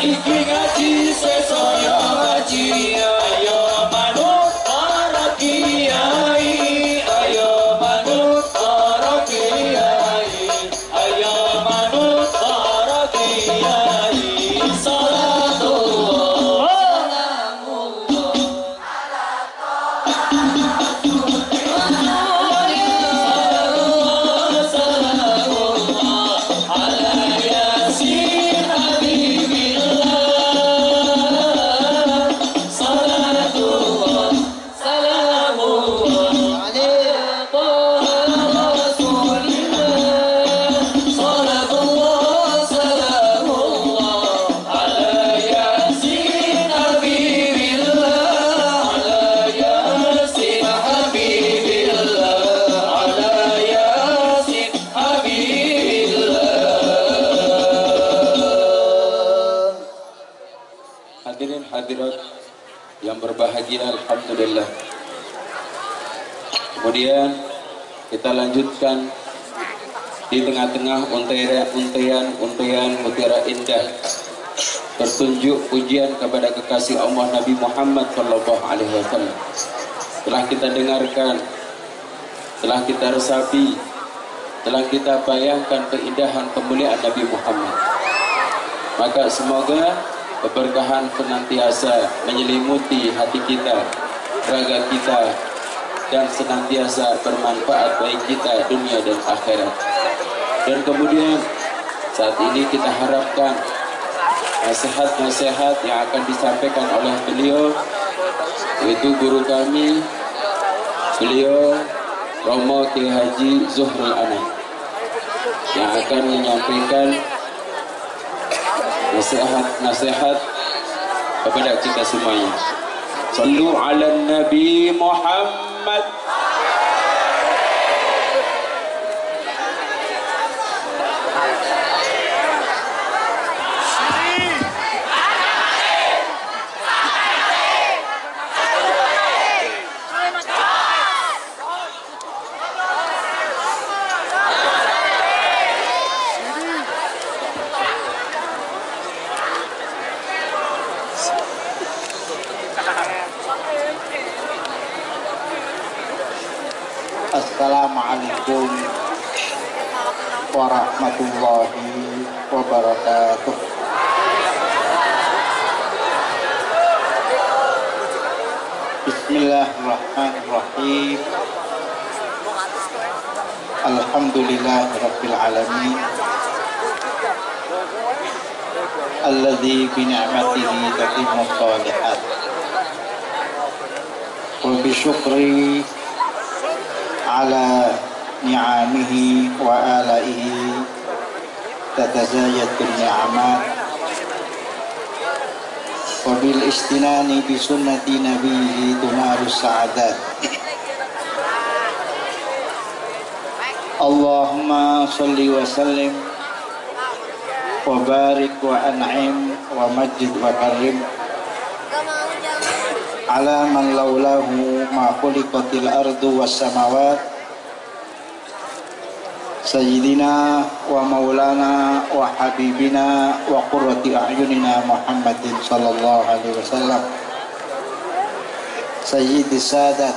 iki ngaji sesaya ngaji ayo manut para kiai ayo manut para kiai ayo manut para kiai salatullah hadirat yang berbahagia, alhamdulillah. Kemudian kita lanjutkan di tengah-tengah untayan mutiara indah bertunjuk pujian kepada kekasih Allah Nabi Muhammad sallallahu alaihi wasallam. Telah kita dengarkan, telah kita resapi, telah kita bayangkan keindahan kemuliaan Nabi Muhammad. Maka semoga keberkahan senantiasa menyelimuti hati kita, raga kita, dan senantiasa bermanfaat bagi kita dunia dan akhirat. Dan kemudian saat ini kita harapkan nasihat-nasihat yang akan disampaikan oleh beliau, yaitu guru kami, beliau Romo Kiai Haji Zuhrul Anam, yang akan menyampaikan nasihat-nasihat kepada kita semuanya. Sallu ala Nabi Muhammad. Assalamualaikum warahmatullahi wabarakatuh. Bismillahirrahmanirrahim. Alhamdulillahirabbil alamin. Alladzi bi ni'matihi tatimmu shalihat. Wa bi syukri ala ni'amihi wa alaihi tatazayyatul ni'amat wa bil istinani bi sunnati nabiyhi tunarus sa'adat. Allahumma salli wa sallim wa barik wa an'im wa majid wa karim ala man laulahu ma khuliqatil ardu was samawat sayyidina wa maulana wa habibina wa qurrati a'yunina Muhammadin sallallahu alaihi wasallam sayyidis sadat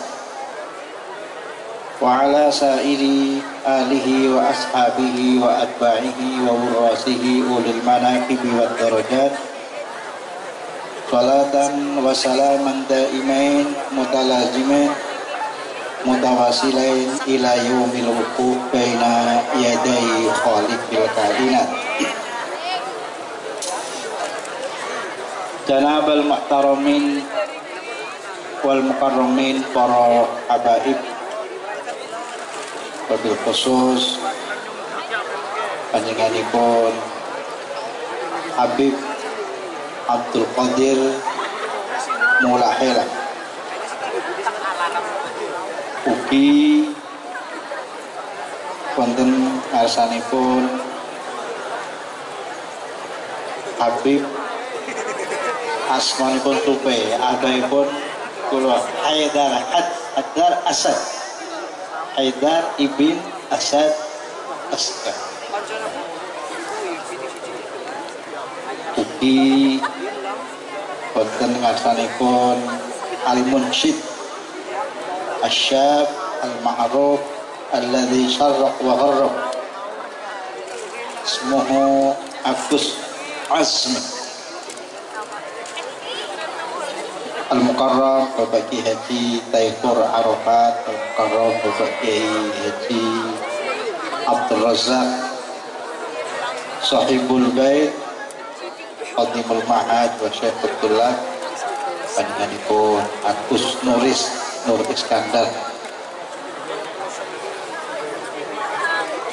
wa ala sairi alihi wa ashabihi wa atba'ihi wa wurasihi ulil manaqibi wad darajat. Salatan wa salaman daimain mutalazimain mutawasilain ila yaumil wuquf baina yaday khaliqil kainat. Janabal muhtaramin wal mukarramin, para habaib, wabil khusus panjenenganipun Habib Abdul Qadir Mulahela, ugi wonten ngarsanipun Habib asmanipun tupe abaipun kula Haidar Asad, Haidar ibn Asad Asad. ugi wonten ngarsanipun al-munsyid asyab al-ma'ruf alladzi syarraq wa gharrab ismuhu Agus Azm Al-Mukarram Bapak Kiai Haji Taifur Arafat, Al-Mukarram Bapak Kiai Haji Abdul Razak Sahibul Bait Qadimul Ma'ad wa Syekhutullah panjenenganipun Agus Nuris Nur Iskandar.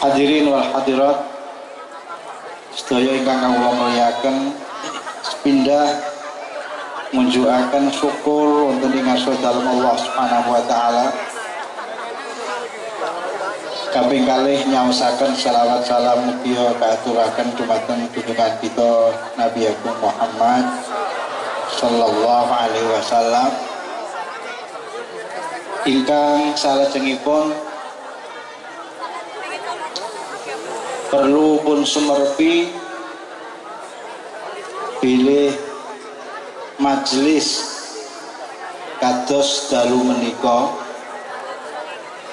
Hadirin wal hadirat sedaya ingkang kawula mulyakaken, sepindah munjukaken syukur wonten ing ngarsa dalem Allah Subhanahu wa taala. Kaping kalih nyaosaken selawat salam mugia kaaturaken dumateng junjungan kita Nabi Agung Muhammad sallallahu alaihi wasallam ingkang salajengipun perlu pun sumerpi bilih majelis kados dalu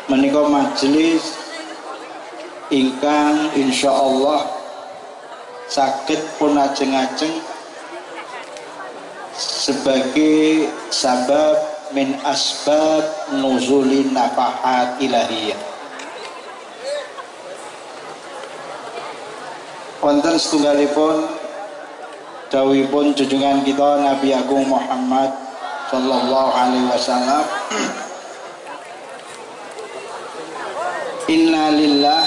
menika majelis ingkang insyaallah saged pun ajeng-ajeng sebagai sabab min asbab nuzulin nafahat ilahiyah. Wonten setunggalipun dawuhipun junjungan kita Nabi Agung Muhammad sallallahu alaihi wasallam, inna lillah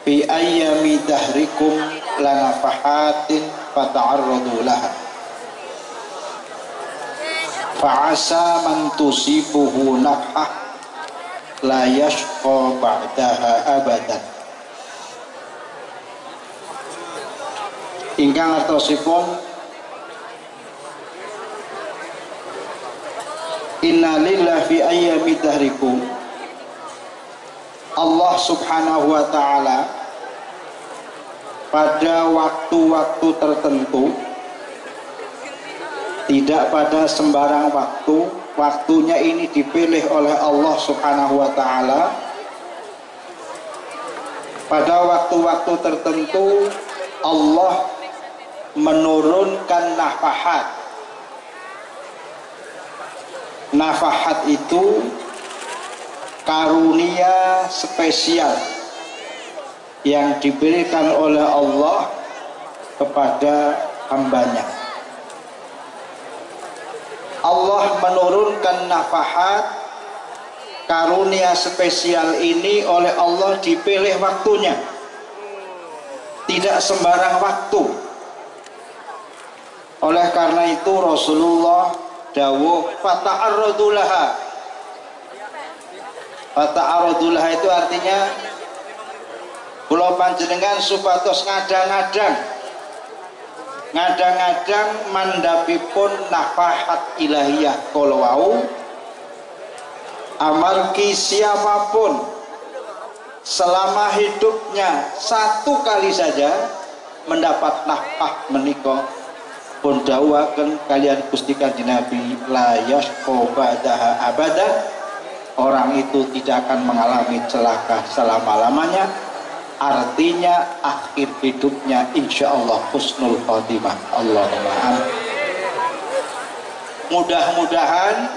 fi ayyami dahrikum lanafahatin fata'arradu laha fa'asa man tusibuhu nafhah la yashqa ba'daha abadan. Ingkang artosipun inna lillahi fi ayyami dahrikum, Allah Subhanahu wa ta'ala pada waktu-waktu tertentu, tidak pada sembarang waktu, waktunya ini dipilih oleh Allah Subhanahu wa ta'ala. Pada waktu-waktu tertentu Allah menurunkan nafahat. Nafahat itu karunia spesial yang diberikan oleh Allah kepada hambanya. Allah menurunkan nafahat karunia spesial ini oleh Allah, dipilih waktunya, tidak sembarang waktu. Oleh karena itu Rasulullah dawuh fata'arradu laha. Fata'arradu laha itu artinya kula panjenengan supados ngadang-ngadang mandhapipun nafahat ilahiyah kala wau, amargi siapapun selama hidupnya satu kali saja mendapat nafkah menika pun dawaken kalian Gusti Kanjeng Nabi la yashqa ba'daha abadan, orang itu tidak akan mengalami celaka selama-lamanya. Artinya akhir hidupnya insyaallah husnul khotimah. Allahumma amin. Mudah-mudahan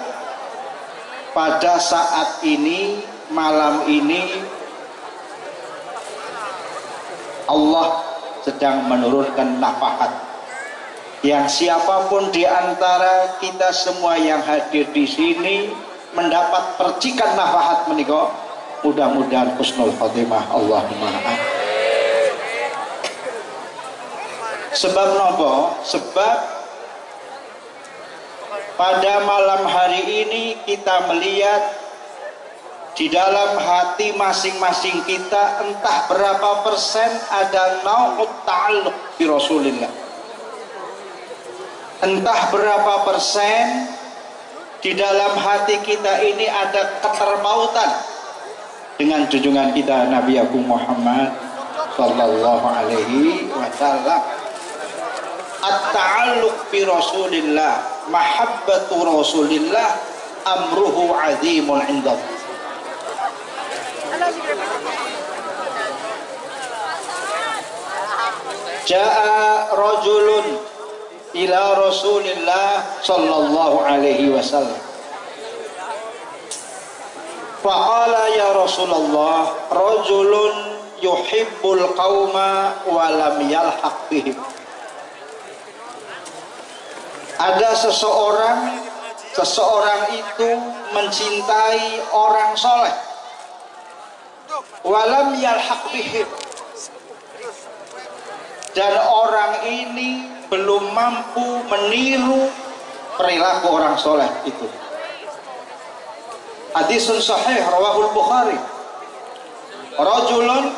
pada saat ini, malam ini, Allah sedang menurunkan nafahat yang siapapun di antara kita semua yang hadir di sini mendapat percikan nafahat menika, mudah-mudahan husnul khotimah. Allahumma amin. Sebab napa? Sebab pada malam hari ini kita melihat di dalam hati masing-masing kita entah berapa persen ada naut ta'alluq bi Rasulillah, entah berapa persen di dalam hati kita ini ada ketermautan dengan junjungan kita Nabi Agung Muhammad sallallahu alaihi wasallam. at-ta'alluq bi Rasulillah, mahabbatu Rasulillah amruhu azimun indallah. Ja'a rajulun ila Rasulillah sallallahu alaihi wasallam. Faqala ya Rasulullah, rajulun yuhibbul qauma wa lam yalhaq bihim. Ada seseorang itu mencintai orang soleh, walam yalhaq bihim, dan orang ini belum mampu meniru perilaku orang soleh itu. Hadisun sahih rawahul Bukhari. Rajulun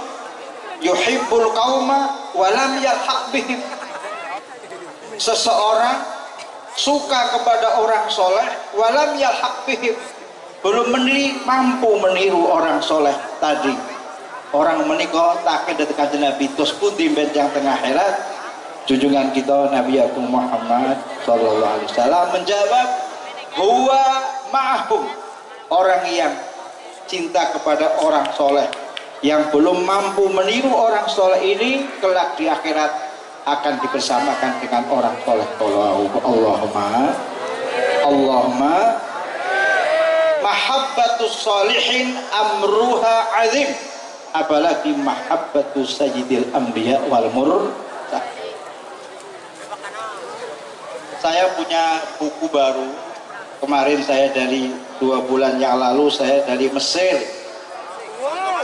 yuhibbul qauma walam yalhaq bihim. Seseorang suka kepada orang soleh walam yalhaq bihim, belum mampu meniru orang soleh tadi. Orang menikah tak ada dekat Nabi tos pundi benjang tengah herat. Junjungan kita Nabi Agung Muhammad sallallahu alaihi wasallam menjawab, huwa ma'ahum. Orang yang cinta kepada orang soleh, yang belum mampu meniru orang soleh ini, kelak di akhirat akan dibersamakan dengan orang soleh. Allahumma mahabbatus salihin amruha azim, apalagi mahabbatus sayyidil anbiya wal mursalin. Saya punya buku baru. Kemarin saya dari 2 bulan yang lalu saya dari Mesir.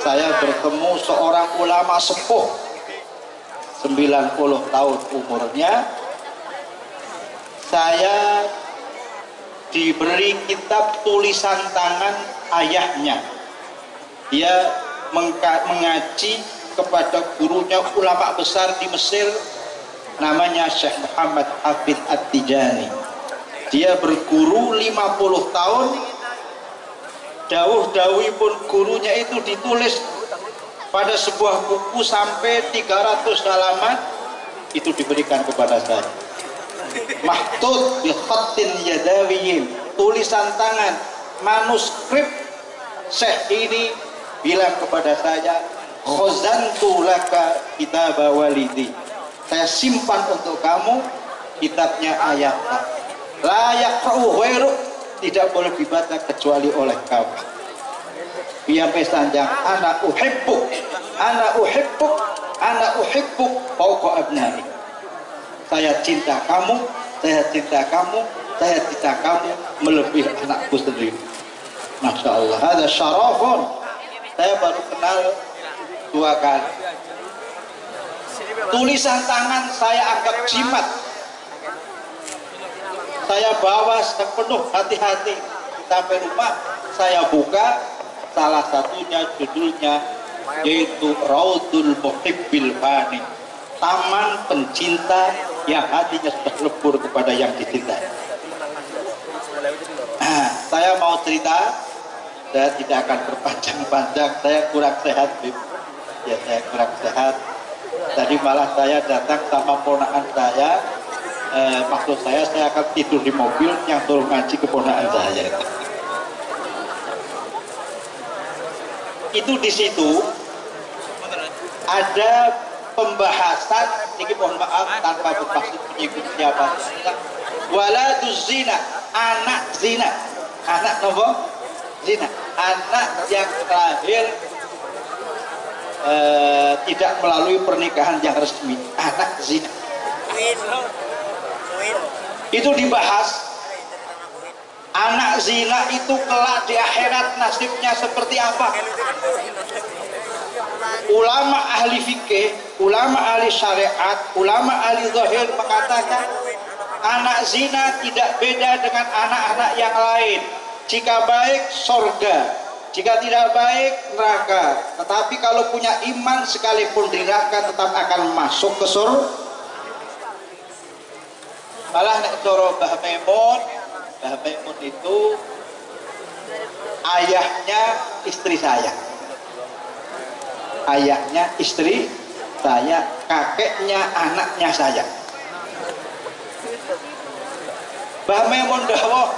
Saya bertemu seorang ulama sepuh 90 tahun umurnya. Saya diberi kitab tulisan tangan ayahnya. Dia mengaji kepada gurunya ulama besar di Mesir, namanya Syekh Muhammad Hafidh At-Tijani. Dia berguru 50 tahun. Dawuh-dawuh pun gurunya itu ditulis pada sebuah buku sampai 300 halaman, itu diberikan kepada saya. Mahtut bi khatin yadawiyin, tulisan tangan, manuskrip. Syekh ini bilang kepada saya, khazantu laka kitab walidi, saya simpan untuk kamu kitabnya ayah. Layak ra'u ghairu, tidak boleh dibaca kecuali oleh kamu. Ia pesanjang, ana uhibbuk, ana uhibbuk, ana uhibbuk fauqa abnai. Saya cinta kamu, saya cinta kamu, saya cinta kamu melebihi anakku sendiri. Masya Allah, ada syarafun. Saya baru kenal 2 kali. Tulisan tangan saya anggap jimat. Saya bawa sepenuh hati-hati sampai rumah. Saya buka, salah satunya judulnya yaitu Raudul Muhibbil Fani, taman pencinta yang hatinya sudah lebur kepada yang dicintai. Saya mau cerita, saya tidak akan berpanjang-panjang. Saya kurang sehat, Bib. Ya, saya kurang sehat. Tadi malah saya datang sama ponakan saya. Maksud saya akan tidur di mobil yang turun ngaji keponakan saya. Itu di situ ada pembahasan, ini mohon maaf tanpa bermaksud menyinggung siapa. Waladuz zina, anak zina, anak nopo zina, anak yang lahir tidak melalui pernikahan yang resmi, anak zina. Itu dibahas, anak zina itu kelak di akhirat nasibnya seperti apa. Ulama ahli fikih, ulama ahli syariat, ulama ahli zahir mengatakan anak zina tidak beda dengan anak-anak yang lain. Jika baik surga, jika tidak baik neraka. Tetapi kalau punya iman sekalipun di neraka tetap akan masuk ke surga. Malah nek cara Mbah Maimun itu ayahnya istri saya. Ayahnya istri saya, kakeknya anaknya saya. Mbah Mun dawuh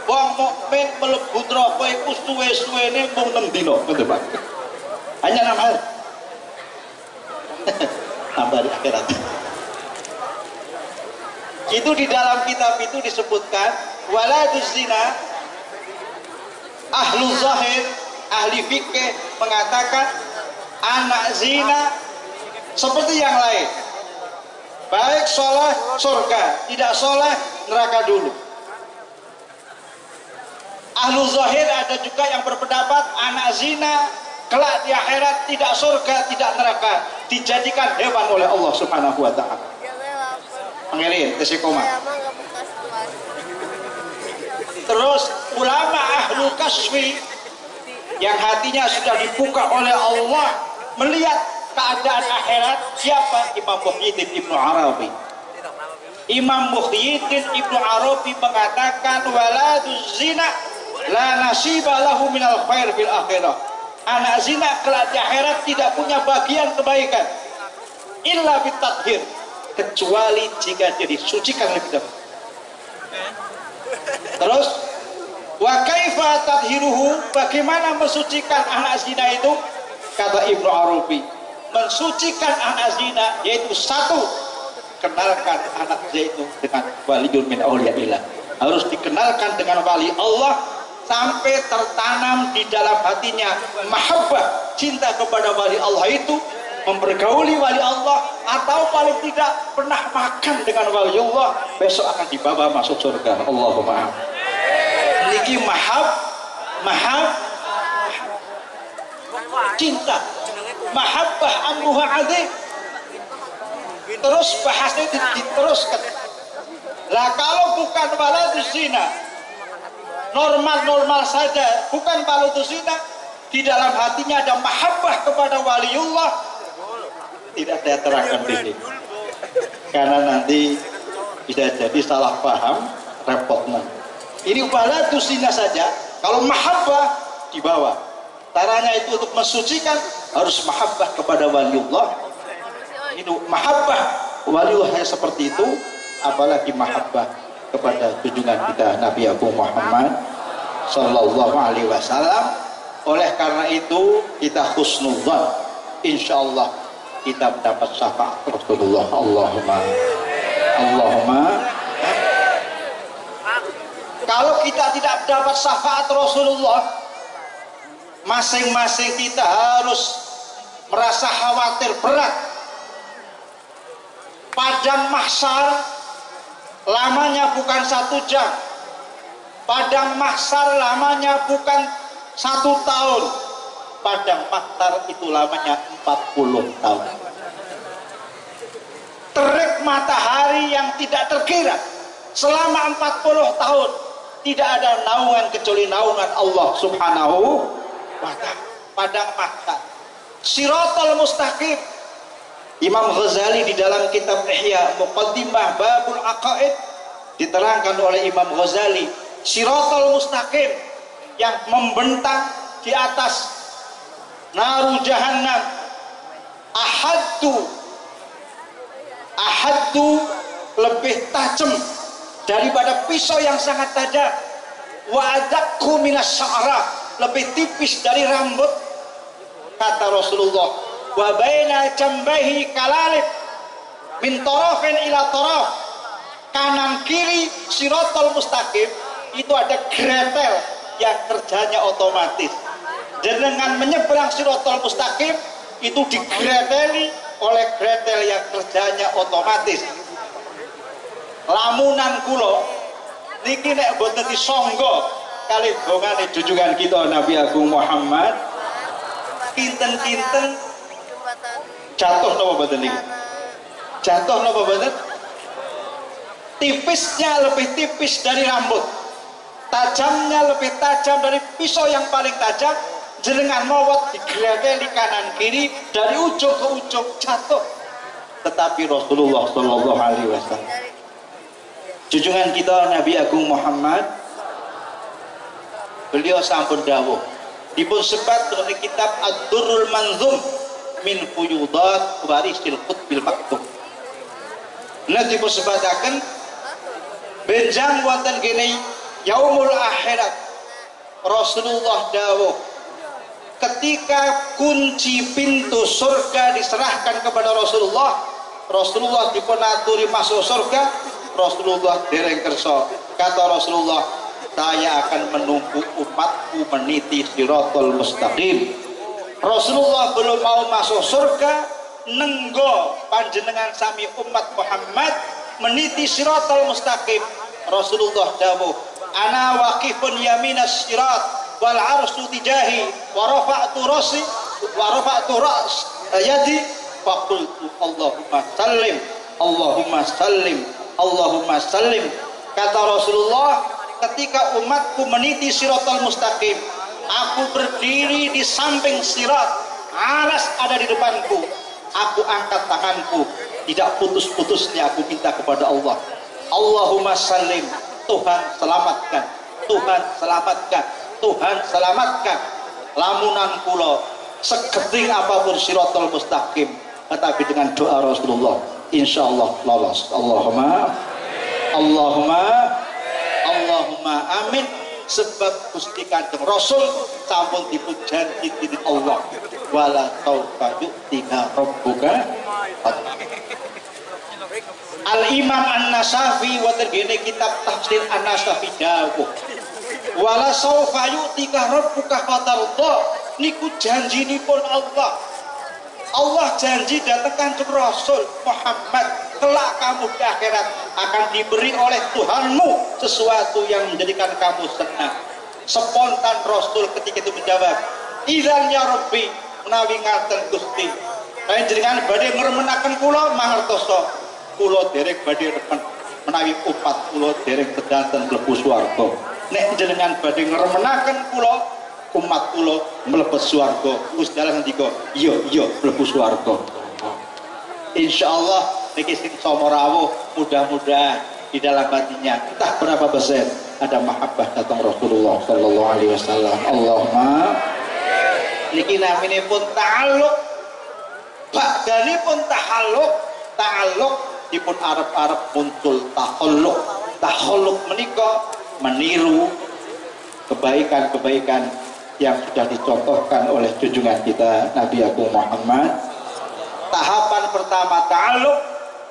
wong mukmin mlebu neraka iku suwe-suwene mung 6 dina, ngoten Pak. Hanya 6 hari. Tambah di akhirat. Itu di dalam kitab itu disebutkan waladuz zina. Ahlu zahir, ahli fikih mengatakan anak zina seperti yang lain. Baik soleh surga, tidak soleh neraka dulu. Ahlu zahir ada juga yang berpendapat anak zina kelak di akhirat tidak surga, tidak neraka, dijadikan hewan oleh Allah Subhanahu wa taala. Pengirin, tesikoma. Terus ulama ahlu kasfi yang hatinya sudah dibuka oleh Allah melihat keadaan akhirat, siapa? Imam Muhyiddin Ibnu Arabi. Imam Muhyiddin Ibnu Arabi mengatakan waladuz zina la nasiba lahu minal khair fil akhirah. Anak zina kelak di akhirat tidak punya bagian kebaikan illa bitathhir, kecuali jika dia disucikan lebih dahulu. Terus wa kaifa tadhiruhu, bagaimana mensucikan anak zina itu? Kata Ibnu Arabi, mensucikan anak zina yaitu satu, kenalkan anak zina itu dengan waliyun min auliyaillah, harus dikenalkan dengan wali Allah sampai tertanam di dalam hatinya mahabbah, cinta kepada wali Allah itu, mempergauli wali Allah, atau paling tidak pernah makan dengan wali Allah, besok akan dibawa masuk surga. Allahumma niki cinta, mahabbah amruha azim. Terus bahasnya diteruskan. Lah kalau bukan waladuz zina, normal saja, bukan waladuz zina, di dalam hatinya ada mahabbah kepada waliullah, tidak saya terangkan di sini karena nanti bisa jadi salah paham, repotnya. Ini waladuz zina saja, kalau mahabbah di bawah. Caranya itu untuk mensucikan harus mahabbah kepada waliullah. Itu mahabbah waliullah seperti itu, apalagi mahabbah kepada junjungan kita Nabi Agung Muhammad sallallahu alaihi wasallam. Oleh karena itu kita husnudzan, insyaallah kita mendapat syafaat Rasulullah. Allahumma kalau kita tidak mendapat syafaat Rasulullah, masing-masing kita harus merasa khawatir berat. Padang mahsyar lamanya bukan 1 jam, padang mahsyar lamanya bukan 1 tahun, padang mahsyar itu lamanya 40 tahun. Terik matahari yang tidak terkira selama 40 tahun, tidak ada naungan kecuali naungan Allah Subhanahu wa ta'ala. Padang mahsyar Shiratal Mustaqim. Imam Ghazali di dalam kitab Ihya Muqaddimah Babul Aqaid diterangkan oleh Imam Ghazali, Shiratal Mustaqim yang membentang di atas naru jahannam, ahaddu lebih tajam daripada pisau yang sangat tajam, wa adaqu minas sya'ra, lebih tipis dari rambut. Kata Rasulullah, wa baina jambahi kalalib min tarafin ila taraf, kanan kiri Shiratal Mustaqim itu ada gretel yang kerjanya otomatis. Dan dengan menyeberang Shiratal Mustaqim itu digreteli oleh gretel yang kerjanya otomatis. Lamunan kula niki nek boten disangga kali dongane junjungan kita Nabi Agung Muhammad, kinten-kinten jatuh napa boten niki? Jatuh napa boten? Tipisnya lebih tipis dari rambut, tajamnya lebih tajam dari pisau yang paling tajam. Jenengan mawat digreteli kanan kiri dari ujung ke ujung, jatuh. Tetapi Rasulullah sallallahu alaihi wasallam, junjungan kita Nabi Agung Muhammad, beliau sampun dawuh, dipun sebat oleh kitab Ad-Durrul Manzum min Fuyudat Warisil Qutbil Maktub. Nah dipun sebataken benjang wonten kene yaumul akhirat Rasulullah dawuh ketika kunci pintu surga diserahkan kepada Rasulullah dipun aturi masuk surga, Rasulullah dereng kersa. Kata Rasulullah, saya akan menunggu umatku meniti siratal mustaqim. Rasulullah belum mau masuk surga, nenggo panjenengan sami umat Muhammad meniti siratal mustaqim. Rasulullah dawuh, ana waqifun yaminas sirat wal arsyu tijahi wa rafa'tu rasi wa rafa'tu ras yadi faqultu Allahumma sallim Allahumma sallim Allahumma sallim. Kata Rasulullah, ketika umatku meniti siratal mustaqim, aku berdiri di samping sirat, aras ada di depanku, aku angkat tanganku, tidak putus-putusnya aku minta kepada Allah, Allahumma sallim, Tuhan selamatkan, Tuhan selamatkan, Tuhan selamatkan. Lamunan kula seketing apapun siratal mustaqim, tetapi dengan doa Rasulullah insyaallah lolos. Allahumma amin. Sebab Gusti Kanjeng Rasul sampun dipun janji dening Allah, wala taufa yu'tika rabbuka. Al-Imam An-Nasafi wa tergene kitab tafsir An-Nasafi dawuh, wala saufa yu'tika rabbuka fatarda, niku janjinipun Allah. Allah janji datang Kanjeng Rasul Muhammad, kelak kamu di akhirat akan diberi oleh Tuhanmu sesuatu yang menjadikan kamu senang. Spontan Rasul ketika itu menjawab, idzan ya Rabbi, menawi ngaten Gusti, panjenengan badhe ngremenaken kula mangertosa kula derek badhe remen menawi upat kula derek sedanten mlebu swarga. Nek jenengan badhe ngremenaken kula umat kula mlebet swarga, Gusti Allah ngendika, iya mlebu swarga. Insyaallah niki sing sama rawuh, mudah-mudahan di dalam hatinya entah berapa persen ada mahabbah datang Rasulullah sallallahu alaihi wasallam. Allahumma niki naminipun ta'alluq, badhanipun ta'alluq dipun arep-arep muncul takhalluq. Takhalluq menika meniru kebaikan-kebaikan yang sudah dicontohkan oleh junjungan kita Nabi Agung Muhammad. Tahapan pertama ta'alluq,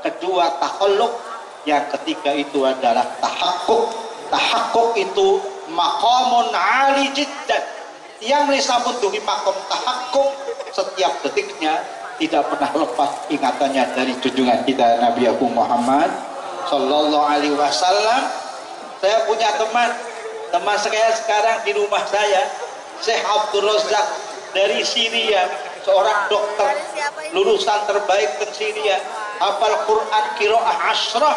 kedua takhalluq, yang ketiga itu adalah tahakkuk. Tahakkuk itu maqamun ali jiddan. Yang sampun dugi makom tahakkuk, setiap detiknya tidak pernah lepas ingatannya dari junjungan kita Nabi Agung Muhammad sallallahu alaihi wasallam. Saya punya teman saya sekarang di rumah saya, Syekh Abdul Razak dari Syria, seorang dokter lulusan terbaik di Syria, hafal Quran qiraah asyrah.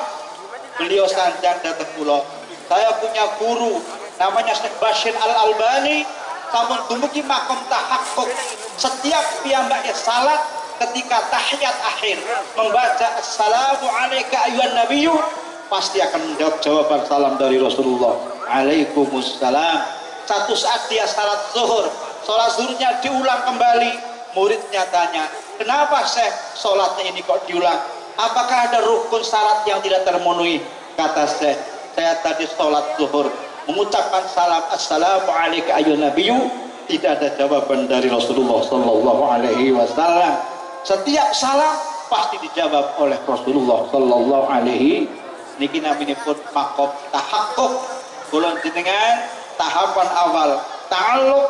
Beliau sanjang datang kula. Saya punya guru namanya Syekh Bashir Al-Albani, sampun dumugi makom tahakkuk. Setiap piyambake salat ketika tahiyat akhir membaca assalamu alayka ayyuhan nabiyyu, pasti akan menjawab jawaban salam dari Rasulullah, Waalaikumsalam. Satu saat dia salat zuhur, sholat zuhurnya diulang kembali. Muridnya tanya, kenapa Syekh sholatnya ini kok diulang? Apakah ada rukun syarat yang tidak termenuhi? Kata Syekh, saya tadi sholat zuhur mengucapkan salam assalamu alayka ayyuhan nabiyyu, tidak ada jawaban dari Rasulullah sallallahu alaihi wasallam. Setiap salam pasti dijawab oleh Rasulullah sallallahu alaihi. Niki naminipun makom tahakkuk. Kula jenengan tahapan awal ta'alluq,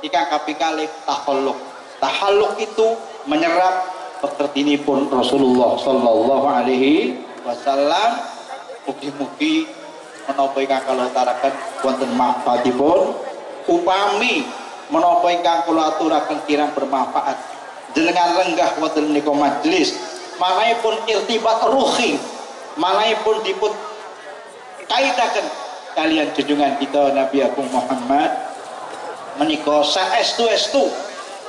ikan kaping kalih takhalluq. Takhalluq itu menyerap pekertinipun Rasulullah sallallahu alaihi wasallam. Mugi-mugi menapa ingkang kula aturaken wonten manfaatipun, upami menapa ingkang kula aturaken kirang bermanfaat, jenengan lenggah wonten menika majelis, manahipun irtibat ruhi, manahipun dipun kaidaken kalian junjungan kita Nabi Agung Muhammad menika saestu-estu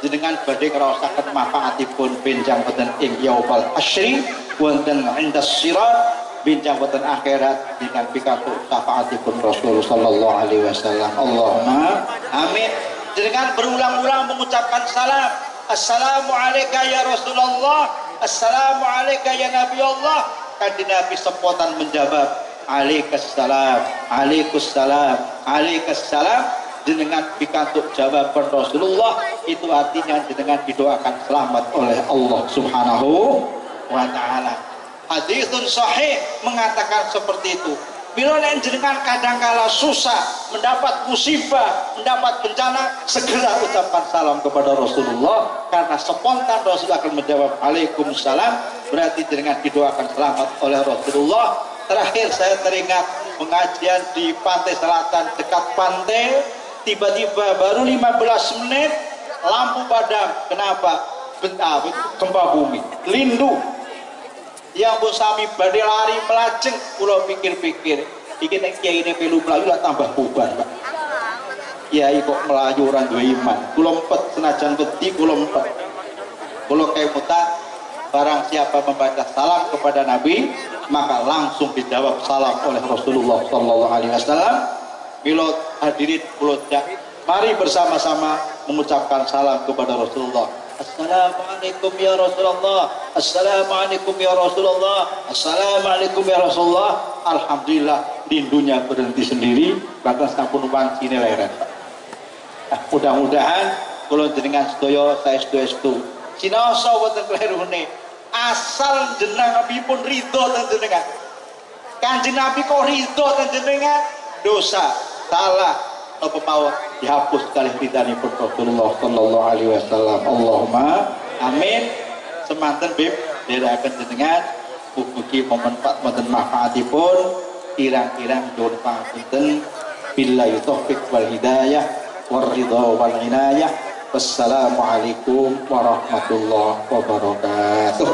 jenengan badhe ngrasakaken manfaatipun benjang wonten ing yaumul asyri wonten indas sirat, benjang wonten akhirat dengan pikantuk syafaatipun Rasul sallallahu alaihi wasallam. Allahumma amin. Jenengan berulang-ulang mengucapkan salam, assalamu alayka ya Rasulullah, assalamu alayka ya Nabi Allah. Kanjeng Nabi sepotan menjawab, Alaikassalam, Alaikusalam, Alaikassalam. Jenengan pikantuk jawaban Rasulullah, itu artinya jenengan didoakan selamat oleh Allah Subhanahu wa taala. Haditsun sahih mengatakan seperti itu. Bila jenengan kadangkala susah, mendapat musibah, mendapat bencana, segera ucapkan salam kepada Rasulullah, karena spontan Rasul akan menjawab Waalaikumsalam, berarti jenengan didoakan selamat oleh Rasulullah. Terakhir saya teringat pengajian di pantai selatan dekat pantai, tiba-tiba baru 15 menit lampu padam. Kenapa? Gempa bumi, lindu. Yang bu sami badai lari melajeng, pulau pikir-pikir iki nek kiai ini melu melayu lah tambah bubar, Pak. Kiai kok melayu orang dua iman, pulau empet senajan wedi, pulau empet pulau kayak muta. Barang siapa membaca salam kepada Nabi, maka langsung dijawab salam oleh Rasulullah Sallallahu Alaihi Wasallam. Bila hadirin pulau mari bersama-sama mengucapkan salam kepada Rasulullah. Assalamualaikum ya Rasulullah, Assalamualaikum ya Rasulullah, Assalamualaikum ya Rasulullah. Alhamdulillah lindunya berhenti sendiri, bahkan sampun wanci leren. Mudah-mudahan kalau jenengan sedaya saya sedu sinoso wonten klerune, asal jeneng Nabi pun ridho ten jenengan. Kanjeng Nabi kok ridho ten jenengan, dosa, salah apa mau dihapus kali ridani Rasulullah Sallallahu Alaihi Wasallam. Allahumma amin. Semanten bib dherekaken jenengan mugi memanfaat wonten manfaatipun, kirang-kirang nyuwun pangapunten. Billahi taufiq wal hidayah war ridha wal inayah. Wassalamualaikum warahmatullahi wabarakatuh.